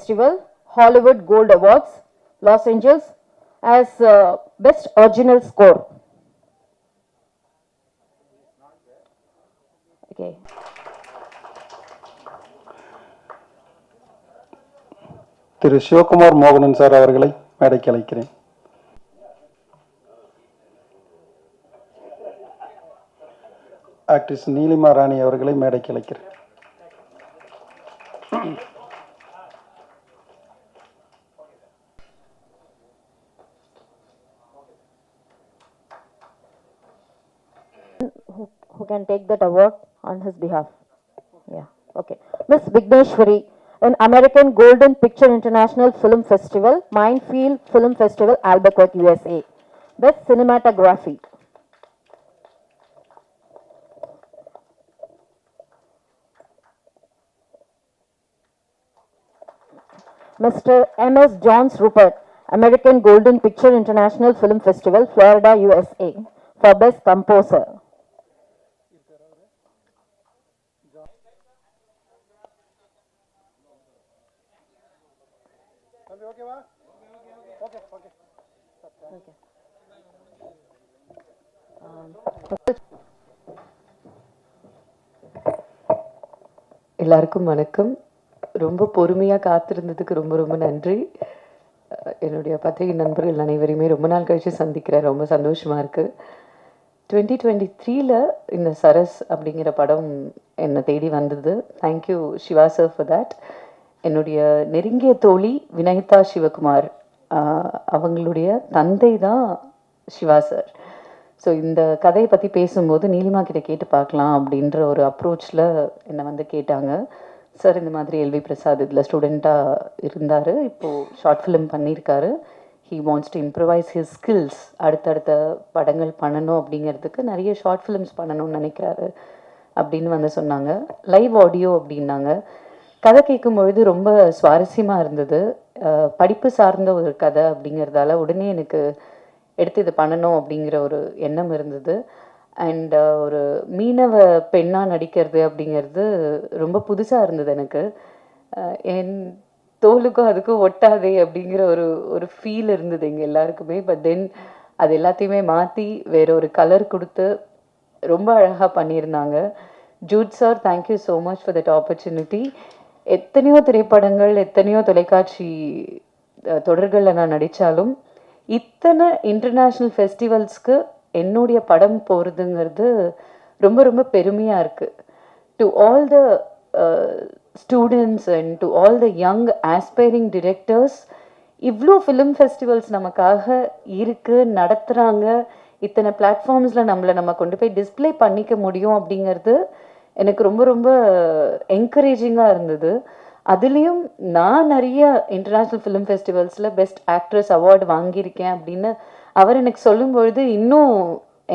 Festival, Hollywood Gold Awards, Los Angeles, as Best Original Score. Okay. திரு Sivakumar மோகனன் sir அவர்களை மேடைக்கு அழைக்கிறேன். Actress Neelima ராணி அவர்களை மேடைக்கு அழைக்கிறேன். Who can take that award on his behalf? Yeah, okay. Miss Vigneshwari, an American Golden Picture International Film Festival, Minefield Film Festival, Albuquerque, USA. Best Cinematography. Mr. M.S. Johns Rupert, American Golden Picture International Film Festival, Florida, USA, for Best Composer. எல்லாருக்கும் வணக்கம். ரொம்ப பொறுமையாக காத்திருந்ததுக்கு ரொம்ப ரொம்ப நன்றி. என்னுடைய பத்திரிகை நண்பர்கள் அனைவரையுமே ரொம்ப நாள் கழித்து சந்திக்கிறேன். ரொம்ப சந்தோஷமாக இருக்குது. 2023 இந்த சரஸ் அப்படிங்கிற படம் என்னை தேடி வந்தது. Thank you Siva sir for that. என்னுடைய நெருங்கிய தோழி வினயதா சிவகுமார் அவங்களுடைய தந்தை தான் சிவா சார். ஸோ இந்த கதையை பற்றி பேசும்போது நீலிமா கிட்ட கேட்டு பார்க்கலாம் அப்படின்ற ஒரு அப்ரோச்சில் என்னை வந்து கேட்டாங்க. சார் இந்த மாதிரி எல்வி பிரசாத் இதில் ஸ்டூடெண்ட்டாக இருந்தார், இப்போது ஷார்ட் ஃபிலிம் பண்ணியிருக்காரு. He wants to improvise his skills, அடுத்தடுத்த படங்கள் பண்ணணும் அப்படிங்கிறதுக்கு நிறைய ஷார்ட் ஃபிலிம்ஸ் பண்ணணும்னு நினைக்கிறாரு அப்படின்னு வந்து சொன்னாங்க. லைவ் ஆடியோ அப்படின்னாங்க. கதை கேட்கும் பொழுது ரொம்ப சுவாரஸ்யமாக இருந்தது. படிப்பு சார்ந்த ஒரு கதை அப்படிங்கிறதால உடனே எனக்கு எடுத்து இது பண்ணணும் அப்படிங்கிற ஒரு எண்ணம் இருந்தது. அண்ட் ஒரு மீனவ பெண்ணாக நடிக்கிறது அப்படிங்கிறது ரொம்ப புதுசாக இருந்தது எனக்கு. என் தோலுக்கும் அதுக்கும் ஒட்டாதே அப்படிங்கிற ஒரு ஃபீல் இருந்தது எங்கள் எல்லாருக்குமே. பட் தென் அது எல்லாத்தையுமே மாற்றி வேற ஒரு கலர் கொடுத்து ரொம்ப அழகாக பண்ணியிருந்தாங்க. Jude sir, thank you so much for that opportunity. எத்தனையோ திரைப்படங்கள், எத்தனையோ தொலைக்காட்சி தொடர்களில் நான் நடித்தாலும் இத்தனை இன்டர்நேஷ்னல் ஃபெஸ்டிவல்ஸ்க்கு என்னுடைய படம் போகிறதுங்கிறது ரொம்ப ரொம்ப பெருமையாக இருக்குது. To all the students and to all the young aspiring directors, இவ்வளோ ஃபிலிம் ஃபெஸ்டிவல்ஸ் நமக்காக இருக்குது, நடத்துகிறாங்க. இத்தனை பிளாட்ஃபார்ம்ஸில் நம்ம கொண்டு போய் டிஸ்பிளே பண்ணிக்க முடியும் அப்படிங்கிறது எனக்கு ரொம்ப ரொம்ப என்கரேஜிங்காக இருந்தது. அதுலேயும் நான் நிறைய இன்டர்நேஷ்னல் ஃபிலிம் ஃபெஸ்டிவல்ஸில் பெஸ்ட் ஆக்ட்ரஸ் அவார்டு வாங்கியிருக்கேன் அப்படின்னு அவர் எனக்கு சொல்லும்பொழுது இன்னும்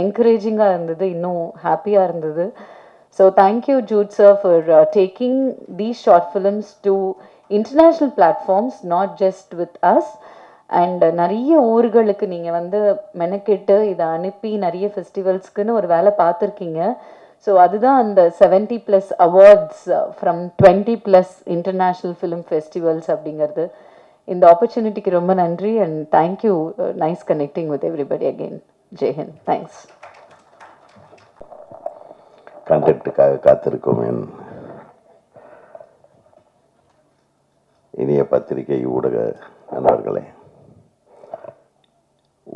என்கரேஜிங்காக இருந்தது, இன்னும் ஹாப்பியாக இருந்தது. So thank you Jude sir for taking these short films to international platforms, not just with us. And நிறைய ஊர்களுக்கு நீங்கள் வந்து மெனக்கெட்டு இதை அனுப்பி நிறைய ஃபெஸ்டிவல்ஸ்க்குன்னு ஒரு வேலை பார்த்துருக்கீங்க. ஸோ அதுதான் அந்த 70+ awards from 20+ international film festivals அப்படிங்கிறது. இந்த ஆப்பர்ச்சுனிட்டிக்கு ரொம்ப நன்றி. And thank you. Nice connecting with everybody again. ஜெய்ஹிந்த். தேங்க்ஸ். கண்டென்ட்டுக்காக காத்திருக்கும் என் இனிய பத்திரிகை ஊடக நண்பர்களே,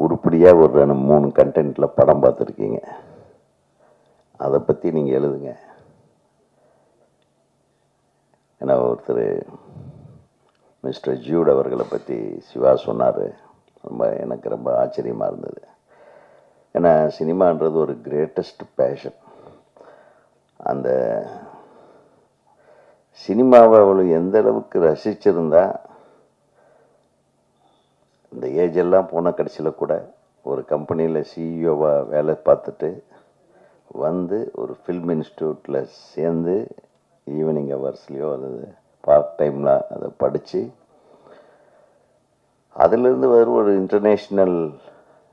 உருப்படியாக ஒரு 3 கண்டென்ட்டில் படம் பார்த்துருக்கீங்க. அதை பற்றி நீங்கள் எழுதுங்க. ஏன்னா ஒருத்தர் மிஸ்டர் ஜூட் அவர்களை பற்றி சிவா சொன்னார். எனக்கு ரொம்ப ஆச்சரியமாக இருந்தது. ஏன்னா சினிமான்றது ஒரு கிரேட்டஸ்ட் பேஷன். அந்த சினிமாவை அவளை எந்த அளவுக்கு ரசிச்சிருந்தா, இந்த ஏஜெல்லாம் போன கடைசியில் கூட ஒரு கம்பெனியில் சிஇஓவாக வேலை பார்த்துட்டு வந்து ஒரு ஃபில்ம் இன்ஸ்டியூட்டில் சேர்ந்து ஈவினிங் ஹவர்ஸ்லேயோ அல்லது பார்ட் டைமில் அதை படித்து அதிலிருந்து ஒரு இன்டர்நேஷ்னல்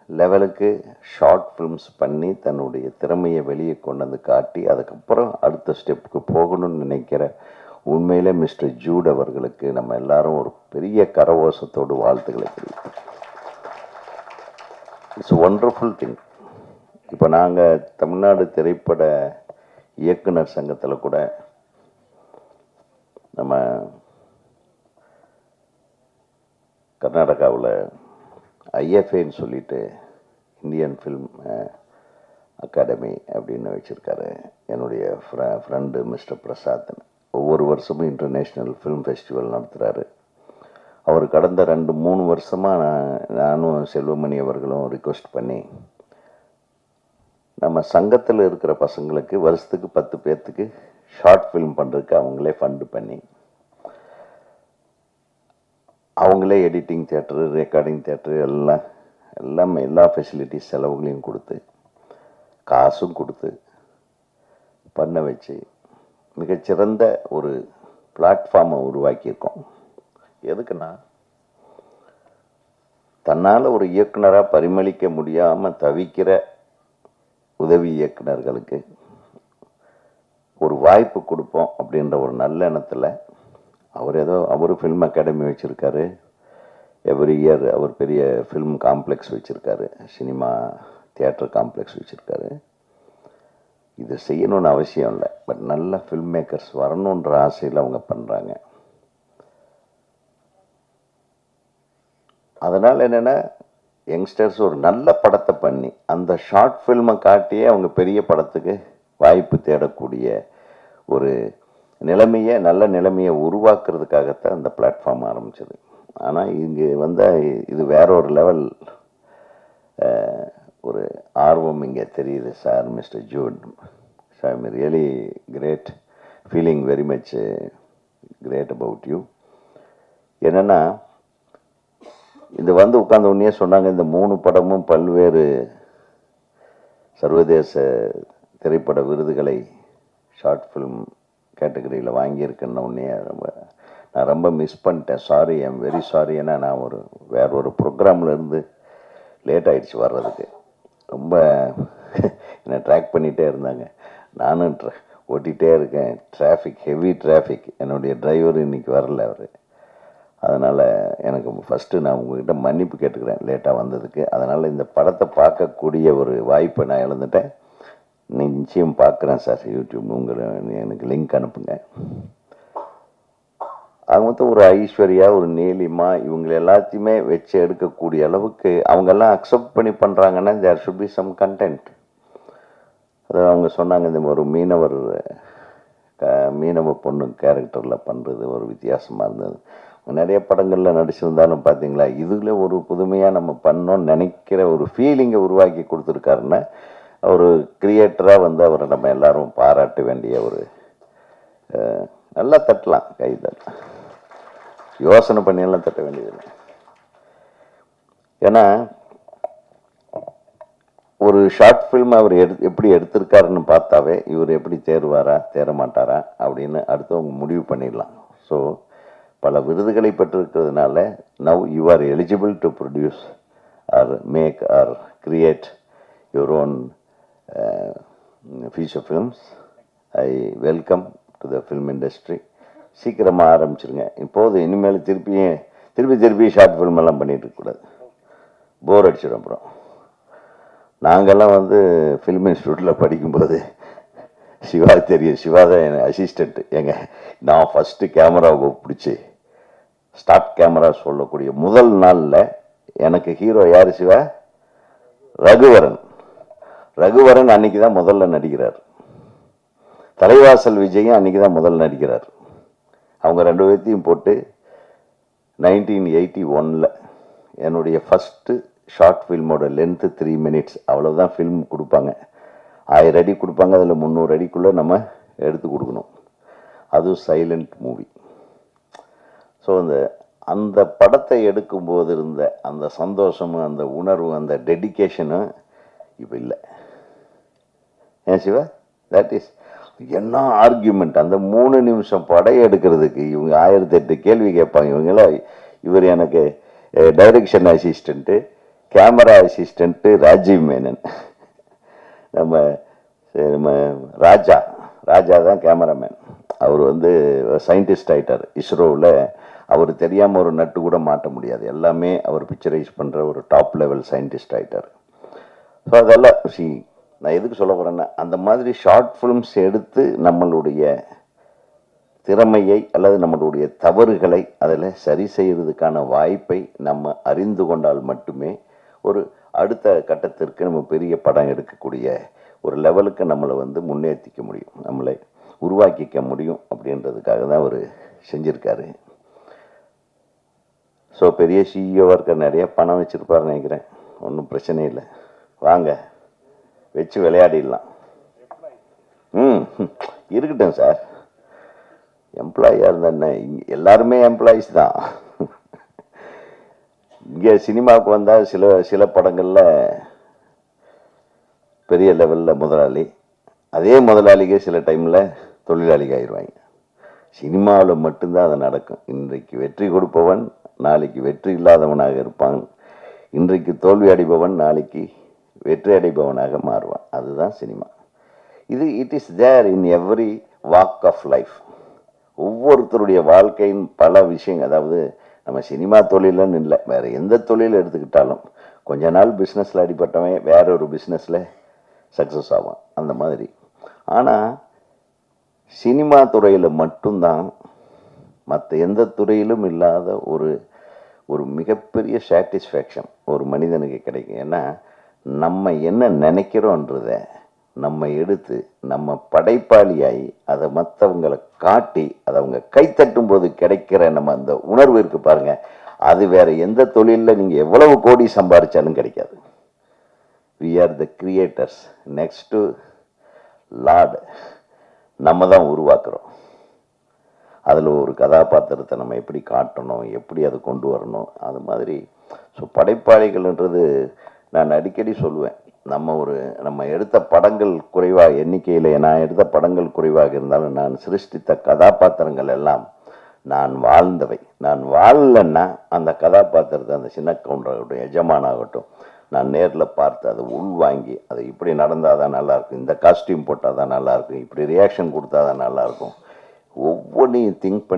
லெவலுக்கு ஷார்ட் ஃபிலிம்ஸ் பண்ணி தன்னுடைய திறமையை வெளியே கொண்டு வந்து காட்டி அதுக்கப்புறம் அடுத்த ஸ்டெப்புக்கு போகணும்னு நினைக்கிற உண்மையிலே மிஸ்டர் ஜூட் அவர்களுக்கு நம்ம எல்லாரும் ஒரு பெரிய கரவோசத்தோடு வாழ்த்துக்களை தெரிவிப்போம். It's wonderful thing. இப்போ நாங்கள் தமிழ்நாடு திரைப்பட இயக்குனர் சங்கத்தில் கூட நம்ம கர்நாடகாவில் ஐஎஃப்ஏன்னு சொல்லிட்டு இந்தியன் ஃபில்ம் அகாடமி அப்படின்னு வச்சுருக்காரு. என்னுடைய ஃப்ரெண்டு மிஸ்டர் பிரசாத் ஒவ்வொரு வருஷமும் இன்டர்நேஷ்னல் ஃபிலிம் ஃபெஸ்டிவல் நடத்துகிறாரு. அவர் கடந்த 2-3 வருஷமாக நானும் செல்வமணி அவர்களும் ரிக்வெஸ்ட் பண்ணி நம்ம சங்கத்தில் இருக்கிற பசங்களுக்கு வருஷத்துக்கு 10 பேர்த்துக்கு ஷார்ட் ஃபிலிம் பண்ணுறதுக்கு அவங்களே ஃபண்டு பண்ணி அவங்களே எடிட்டிங் தியேட்டரு, ரெக்கார்டிங் தியேட்டரு எல்லாமே எல்லா ஃபெசிலிட்டிஸ் செலவுகளையும் கொடுத்து காசும் கொடுத்து பண்ண வச்சு மிகச்சிறந்த ஒரு பிளாட்ஃபார்மை உருவாக்கியிருக்கோம். எதுக்குன்னா தன்னால் ஒரு இயக்குனராக பரிமளிக்க முடியாமல் தவிக்கிற உதவி இயக்குனர்களுக்கு ஒரு வாய்ப்பு கொடுப்போம் அப்படின்ற ஒரு நல்ல எண்ணத்தில் அவர் ஃபில்ம் அகாடமி வச்சுருக்காரு. எவ்ரி இயர் அவர் பெரிய ஃபில்ம் காம்ப்ளெக்ஸ் வச்சுருக்காரு, சினிமா தியேட்டர் காம்ப்ளெக்ஸ் வச்சுருக்காரு. இது செய்யணும்னு அவசியம் இல்லை, பட் நல்ல ஃபில்ம் மேக்கர்ஸ் வரணுன்ற ஆசையில் அவங்க பண்ணுறாங்க. அதனால் என்னென்னா யங்ஸ்டர்ஸ் ஒரு நல்ல படத்தை பண்ணி அந்த ஷார்ட் ஃபில்மை காட்டியே அவங்க பெரிய படத்துக்கு வாய்ப்பு தேடக்கூடிய ஒரு நல்ல நிலைமையை உருவாக்குறதுக்காகத்தான் அந்த பிளாட்ஃபார்ம் ஆரம்பிச்சது. ஆனால் இங்கே இது வேற ஒரு லெவல் ஒரு ஆர்வம் இங்கே தெரியுது sir. Mister Jude sir, I really great, feeling very much great about you. என்னென்னா இது உட்கார்ந்த உடனே சொன்னாங்க, இந்த 3 படமும் பல்வேறு சர்வதேச திரைப்பட விருதுகளை ஷார்ட் ஃபிலிம் கேட்டகரியில் வாங்கியிருக்கேன்னு உடனே நான் ரொம்ப மிஸ் பண்ணிட்டேன். Sorry, I'm very sorry. ஏன்னா நான் வேற ஒரு ப்ரோக்ராமில் இருந்து லேட் ஆகிடுச்சு வர்றதுக்கு. ரொம்ப என்னை ட்ராக் பண்ணிகிட்டே இருந்தாங்க, நானும் ஓட்டிகிட்டே இருக்கேன். Heavy traffic. என்னுடைய டிரைவர் இன்னைக்கு வரல அவர். அதனால் எனக்கு ஃபஸ்ட்டு நான் உங்கள்கிட்ட மன்னிப்பு கேட்டுக்கிறேன் லேட்டாக வந்ததுக்கு. அதனால் இந்த படத்தை பார்க்கக்கூடிய ஒரு வாய்ப்பை நான் இழந்துட்டேன். நிச்சயம் பார்க்குறேன் சார் யூடியூப். எனக்கு லிங்க் அனுப்புங்க. அவங்க மொத்தம் ஒரு ஐஸ்வர்யா, ஒரு நீலிமா, இவங்க எல்லாத்தையுமே வச்சு எடுக்கக்கூடிய அளவுக்கு அவங்கெல்லாம் அக்செப்ட் பண்ணி பண்ணுறாங்கன்னா there should be some content. அது அவங்க சொன்னாங்க, இந்த ஒரு மீனவ பொண்ணு கேரக்டரில் பண்ணுறது ஒரு வித்தியாசமாக இருந்தது. நிறைய படங்களில் நடிச்சிருந்தாலும் பார்த்தீங்களா, இதில் ஒரு புதுமையாக நம்ம பண்ணோன்னு நினைக்கிற ஒரு ஃபீலிங்கை உருவாக்கி கொடுத்துருக்காருன்னா ஒரு கிரியேட்டராக அவரை நம்ம எல்லாரும் பாராட்ட வேண்டிய ஒரு நல்லா தட்டலாம், கை தட்டலாம், யோசனை பண்ணியெல்லாம் தட்ட வேண்டியது. ஏன்னா ஒரு ஷார்ட் ஃபில்ம் அவர் எப்படி எடுத்திருக்காருன்னு பார்த்தாவே இவர் எப்படி தேர்வாரா தேர மாட்டாரா அப்படின்னு அடுத்தவங்க முடிவு பண்ணிடலாம். ஸோ பல விருதுகளை பெற்றிருக்கிறதுனால now you are eligible to produce or make or create your own feature films. I welcome to the film industry. சீக்கிரமாக ஆரம்பிச்சிருங்க. இப்போது இனிமேல் திருப்பி ஷார்ட் ஃபில்ம் எல்லாம் பண்ணிட்டு இருக்கக்கூடாது, போர் அடிச்சிடும். அப்புறம் நாங்கள்லாம் ஃபில்ம் இன்ஸ்டியூட்டில் படிக்கும்போது சிவா தெரியும், சிவா தான் என் அசிஸ்டண்ட்டு. நான் ஃபஸ்ட்டு கேமராவை பிடிச்சி ஸ்டார்ட் கேமரா சொல்லக்கூடிய முதல் நாளில் எனக்கு ஹீரோ யார்? சிவா, ரகுவரன் அன்னைக்கு தான் முதல்ல நடிக்கிறார். தலைவாசல் விஜயும் அன்னைக்கு தான் முதல்ல நடிக்கிறார். அவங்க 2 பேர்த்தையும் போட்டு 1981 என்னுடைய ஃபஸ்ட்டு ஷார்ட் ஃபில்மோட லென்த்து 3 minutes. அவ்வளோதான் ஃபில்ம் கொடுப்பாங்க. 1000 அடி கொடுப்பாங்க, அதில் 300 அடிக்குள்ளே நம்ம எடுத்து கொடுக்கணும். அதுவும் சைலண்ட் மூவி. ஸோ அந்த படத்தை எடுக்கும்போது இருந்த அந்த சந்தோஷமும் அந்த உணர்வும் அந்த டெடிக்கேஷனும் இப்போ இல்லை. ஏன் சிவா? தட் இஸ் என்ன ஆர்கியூமெண்ட். அந்த 3 நிமிஷம் படம் எடுக்கிறதுக்கு இவங்க 1008 கேள்வி கேட்பாங்க. இவர் எனக்கு direction assistant, camera assistant Rajiv Menon, நம்ம ராஜா தான் கேமராமேன். அவர் வந்து சயின்டிஸ்ட் ஆகிட்டார் இஸ்ரோவில். அவர் தெரியாமல் ஒரு நட்டு கூட மாட்ட முடியாது, எல்லாமே அவர் பிக்சரைஸ் பண்ணுற ஒரு டாப் லெவல் சயின்டிஸ்ட் ஆகிட்டார். ஸோ அதெல்லாம் நான் எதுக்கு சொல்ல போகிறேன்னா, அந்த மாதிரி ஷார்ட் ஃபிலிம்ஸ் எடுத்து நம்மளுடைய திறமையை அல்லது நம்மளுடைய தவறுகளை அதில் சரி செய்கிறதுக்கான வாய்ப்பை நம்ம அறிந்து கொண்டால் மட்டுமே ஒரு அடுத்த கட்டத்திற்கு நம்ம பெரிய படம் எடுக்கக்கூடிய ஒரு லெவலுக்கு நம்மளை வந்து முன்னேற்றிக்க முடியும், நம்மளை உருவாக்கிக்க முடியும். அப்படின்றதுக்காக தான் அவர் செஞ்சுருக்காரு. ஸோ பெரிய சிஇஓவாக இருக்க, நிறைய பணம் வச்சுருப்பாருன்னு நினைக்கிறேன். ஒன்றும் பிரச்சனை இல்லை, வாங்க வச்சு விளையாடிடலாம். இருக்கட்டும் சார், எம்ப்ளாயியாக இருந்தா எல்லாருமே எம்ப்ளாயீஸ் தான். இங்கே சினிமாவுக்கு வந்தால் சில படங்களில் பெரிய லெவலில் முதலாளி, அதே முதலாளிக்கே சில டைமில் தொழிலாளிகள் ஆயிடுவாங்க. சினிமாவில் மட்டும்தான் அது நடக்கும். இன்றைக்கு வெற்றி கொடுப்பவன் நாளைக்கு வெற்றி இல்லாதவனாக இருப்பான், இன்றைக்கு தோல்வி அடைபவன் நாளைக்கு வெற்றி அடைபவனாக மாறுவான். அதுதான் cinema. It is there in every walk of life. ஒவ்வொருத்தருடைய வாழ்க்கையின் பல விஷயங்கள், அதாவது நம்ம சினிமா தொழிலன்னு இல்லை, வேறு எந்த தொழில் எடுத்துக்கிட்டாலும் கொஞ்ச நாள் பிஸ்னஸில் அடிபட்டவன் வேற ஒரு பிஸ்னஸில் சக்ஸஸ் ஆவான், அந்த மாதிரி. ஆனால் சினிமா துறையில் மட்டும்தான் மற்ற எந்த துறையிலும் இல்லாத ஒரு மிகப்பெரிய சாட்டிஸ்ஃபேக்ஷன் ஒரு மனிதனுக்கு கிடைக்கும். ஏன்னா நம்ம என்ன நினைக்கிறோன்றத நம்ம எடுத்து நம்ம படைப்பாளியாகி அதை மற்றவங்களை காட்டி அதை அவங்க கைத்தட்டும் போது கிடைக்கிற நம்ம அந்த உணர்வு இருக்கு பாருங்க, அது வேற எந்த தொழிலில் நீங்கள் எவ்வளவு கோடி சம்பாதிச்சாலும் கிடைக்காது. We are the creators, next to lord. நம்ம தான் உருவாக்குறோம். அதில் ஒரு கதாபாத்திரத்தை நம்ம எப்படி காட்டணும், எப்படி அதை கொண்டு வரணும், அது மாதிரி. ஸோ படைப்பாளிகள்ன்றது நான் அடிக்கடி சொல்லுவேன், நம்ம எடுத்த படங்கள் குறைவாக எண்ணிக்கையில், நான் எடுத்த படங்கள் குறைவாக இருந்தாலும் நான் சிருஷ்டித்த கதாபாத்திரங்கள் எல்லாம் நான் வாழ்ந்தவை. நான் வாழலைன்னா அந்த கதாபாத்திரத்தை, அந்த சின்ன கவுண்டராகட்டும் எஜமானாகட்டும், நான் நேரில் பார்த்து அதை உள்வாங்கி அதை இப்படி நடந்தால் தான் நல்லாயிருக்கும், இந்த காஸ்டியூம் போட்டால் தான் நல்லாயிருக்கும், இப்படி ரியாக்ஷன் கொடுத்தா தான் நல்லாயிருக்கும், ஒவ்வொன்றையும் திங்க்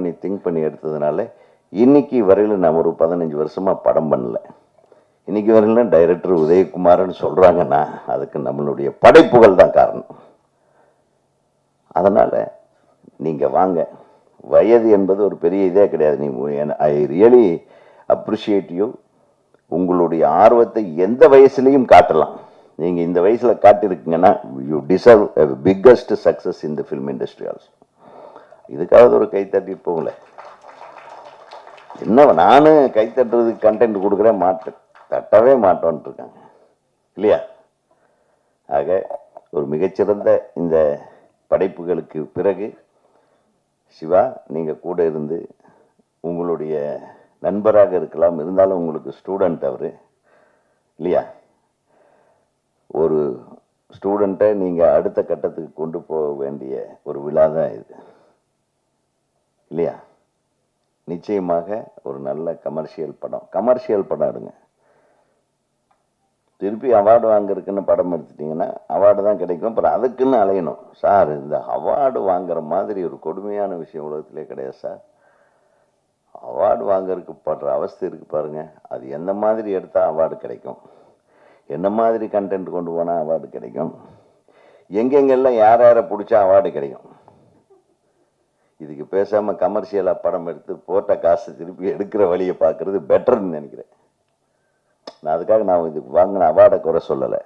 பண்ணி எடுத்ததுனால இன்னைக்கு வரையில் நான் ஒரு 15 வருஷமாக படம் பண்ணல. இன்னைக்கு வரையிலும் டைரக்டர் உதயகுமார்னு சொல்கிறாங்கன்னா அதுக்கு நம்மளுடைய படைப்புகள் தான் காரணம். அதனால் நீங்கள் வாங்க, வயது என்பது ஒரு பெரிய இதே கிடையாது. I really appreciate you. உங்களுடைய ஆர்வத்தை எந்த வயசுலையும் காட்டலாம். நீங்கள் இந்த வயசில் காட்டியிருக்கீங்கன்னா you deserve a biggest success in the film industry also. இதுக்காக ஒரு கைத்தட்டி போகல. என்ன நானும் கைத்தட்டுறதுக்கு கண்டென்ட் கொடுக்குறேன், தட்டவே மாட்டோன்ட்டு இருக்காங்க இல்லையா? ஆக ஒரு மிகச்சிறந்த இந்த படைப்புகளுக்கு பிறகு சிவா நீங்கள் கூட இருந்து உங்களுடைய நண்பராக இருக்கலாம், இருந்தாலும் உங்களுக்கு ஸ்டூடெண்ட் அவர் இல்லையா? ஒரு ஸ்டூடெண்ட்டை நீங்கள் அடுத்த கட்டத்துக்கு கொண்டு போக வேண்டிய ஒரு விழா தான் இது இல்லையா? நிச்சயமாக ஒரு நல்ல கமர்ஷியல் படம் எடுங்க. திருப்பி அவார்டு வாங்குறதுக்குன்னு படம் எடுத்துட்டிங்கன்னா அவார்டு தான் கிடைக்கும், அப்புறம் அதுக்குன்னு அலையணும். சார், இந்த அவார்டு வாங்குற மாதிரி ஒரு கொடுமையான விஷயம் உலகத்திலே கிடையாது சார். அவார்டு வாங்குறதுக்கு படுற அவஸ்தை இருக்கு பாருங்க, அது எந்த மாதிரி எடுத்தால் அவார்டு கிடைக்கும், என்ன மாதிரி கண்டென்ட் கொண்டு போனால் அவார்டு கிடைக்கும், எங்கெங்கெல்லாம் யாரை பிடிச்சா அவார்டு கிடைக்கும். இதுக்கு பேசாமல் கமர்ஷியலாக படம் எடுத்து போட்ட காசு திருப்பி எடுக்கிற வழியை பார்க்குறது பெட்டர்ன்னு நினைக்கிறேன். நான் இதுக்கு வாங்கின அவார்டை குறை சொல்லலை,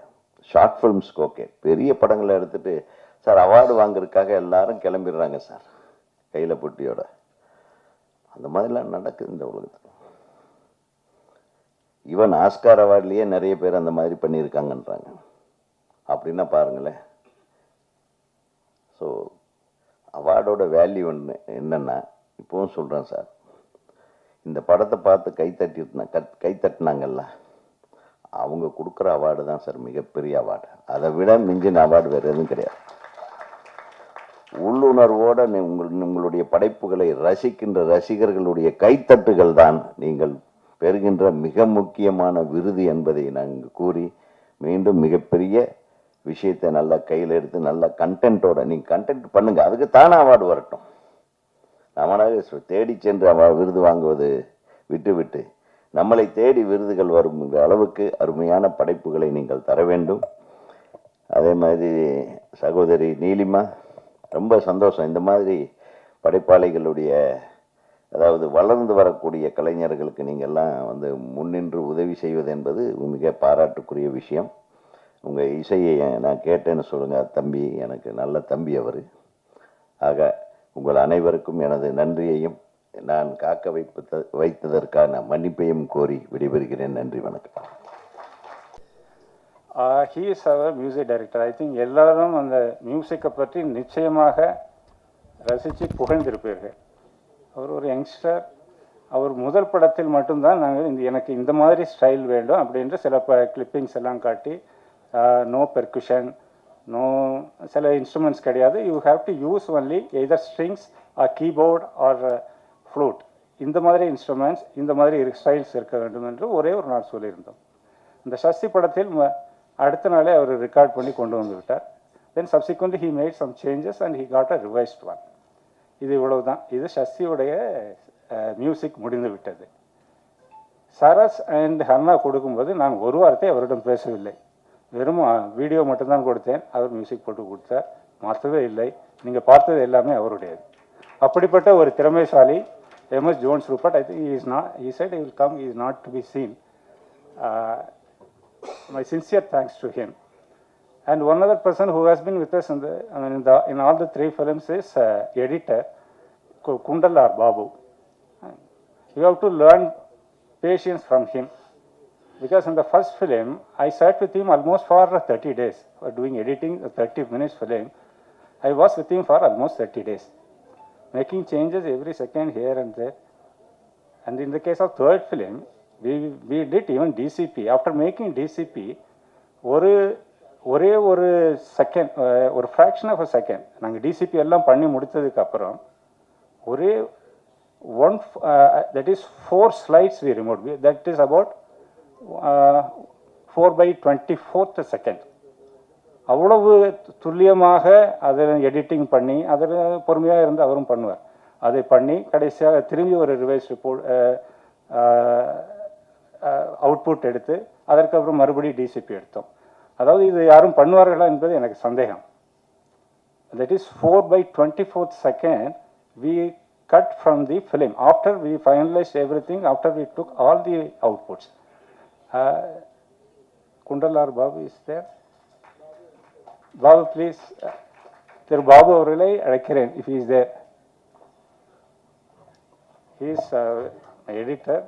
ஷார்ட் ஃபிலிம்ஸ்க்கு ஓகே. பெரிய படங்களை எடுத்துகிட்டு சார் அவார்டு வாங்குறதுக்காக எல்லாரும் கிளம்பிடுறாங்க சார் கையில் பொட்டியோட. அந்த மாதிரிலாம் நடக்குது இந்த உலகத்தில். ஈவன் ஆஸ்கார் அவார்ட்லேயே நிறைய பேர் அந்த மாதிரி பண்ணியிருக்காங்கன்றாங்க. அப்படின்னா பாருங்களேன். ஸோ அவார்டோட வேல்யூ என்னென்னா, இப்போவும் சொல்கிறேன் சார், இந்த படத்தை பார்த்து கைத்தட்டினாங்கல்ல, அவங்க கொடுக்குற அவார்டு தான் சார் மிகப்பெரிய அவார்டு. அதை விட மிஞ்சின அவார்டு வேறு எதுவும் கிடையாது. உள்ளுணர்வோடு உங்களுடைய படைப்புகளை ரசிக்கின்ற ரசிகர்களுடைய கைத்தட்டுகள் தான் நீங்கள் பெறுகின்ற மிக முக்கியமான விருது என்பதை நாங்கள் கூறி, மீண்டும் மிகப்பெரிய விஷயத்தை நல்லா கையில் எடுத்து நல்ல கண்டென்ட்டோட நீங்கள் கண்டென்ட் பண்ணுங்கள், அதுக்கு தானே அவார்டு வரட்டும். நம்மளாக தேடி சென்று விருது வாங்குவது விட்டுவிட்டு நம்மளை தேடி விருதுகள் வரும் அளவுக்கு அருமையான படைப்புகளை நீங்கள் தர வேண்டும். அதே மாதிரி சகோதரி நீலிமா, ரொம்ப சந்தோஷம். இந்த மாதிரி படைப்பாளிகளுடைய, அதாவது வளர்ந்து வரக்கூடிய கலைஞர்களுக்கு நீங்கள்லாம் வந்து முன்னின்று உதவி செய்வது என்பது மிக பாராட்டுக்குரிய விஷயம். உங்கள் இசையை நான் கேட்டேன்னு சொல்லுங்கள். தம்பி எனக்கு நல்ல தம்பி அவர். ஆக உங்கள் அனைவருக்கும் எனது நன்றியையும் நான் காக்க வைத்ததற்கான மன்னிப்பையும் கோரி விடைபெறுகிறேன். நன்றி, வணக்கம். He is our music director. I think எல்லாரும் அந்த மியூசிக்கை பற்றி நிச்சயமாக ரசித்து புகழ்ந்திருப்பீர்கள். அவர் ஒரு யங்ஸ்டர். அவர் முதல் படத்தில் மட்டும்தான் நாங்கள் எனக்கு இந்த மாதிரி ஸ்டைல் வேண்டும் அப்படின்ற சில கிளிப்பிங்ஸ் எல்லாம் காட்டி, நோ பெர்குஷன், நோ சில இன்ஸ்ட்ருமெண்ட்ஸ் கிடையாது, you have to use only either strings or keyboard or flute, இந்த மாதிரி இன்ஸ்ட்ருமெண்ட்ஸ், இந்த மாதிரி ஸ்டைல்ஸ் இருக்க வேண்டும் என்று ஒரே ஒரு நாள் சொல்லியிருந்தோம். இந்த சசி படத்தில் அடுத்த நாளே அவர் ரெக்கார்ட் பண்ணி கொண்டு வந்து விட்டார். Then subsequently he made some changes and he got a revised one. இது இவ்வளவு தான். இது சசியுடைய மியூசிக் முடிந்து விட்டது. சரஸ் அண்ட் ஹன்னா கொடுக்கும்போது நான் ஒரு வார்த்தை அவரிடம் பேசவில்லை. வெறும் வீடியோ மட்டும்தான் கொடுத்தேன். அவர் மியூசிக் போட்டு கொடுத்தார். மாற்றவே இல்லை. நீங்கள் பார்த்தது எல்லாமே அவருடையது. அப்படிப்பட்ட ஒரு திறமைசாலி Ms Jones Rupert. I think he said he will come, he is not to be seen. My sincere thanks to him. And one other person who has been with us in all the three films is editor Kundalar Babu. You have to learn patience from him, because in the first film I sat with him almost for 30 days for doing editing a 30 minutes film. I was with him for almost 30 days, making changes every second here and there. And in the case of third film, we did even DCP. After making DCP, ஒரே ஒரு second, ஒரு fraction of a second நாங்கள் TCP எல்லாம் பண்ணி முடித்ததுக்கு அப்புறம் ஒரே that is 4 slides we removed. That is about 4/24 second. அவ்வளவு துல்லியமாக அதை எடிட்டிங் பண்ணி, அதில் பொறுமையாக இருந்து அவரும் பண்ணுவார். அதை பண்ணி கடைசியாக திரும்பி ஒரு ரிவைஸ் ரிப்போர்ட் அவுட்புட் எடுத்து அதற்கப்புறம் மறுபடியும் டிசிபி எடுத்தோம். அதாவது இது யாரும் பண்ணுவார்களா என்பது எனக்கு சந்தேகம். That is 4/24 second we cut from the film after we finalized everything, after we took all the outputs. Kundalar Babu is there. Babu, please. Thiru Babu அவர்களை அழைக்கிறேன், if he is there. He is my editor.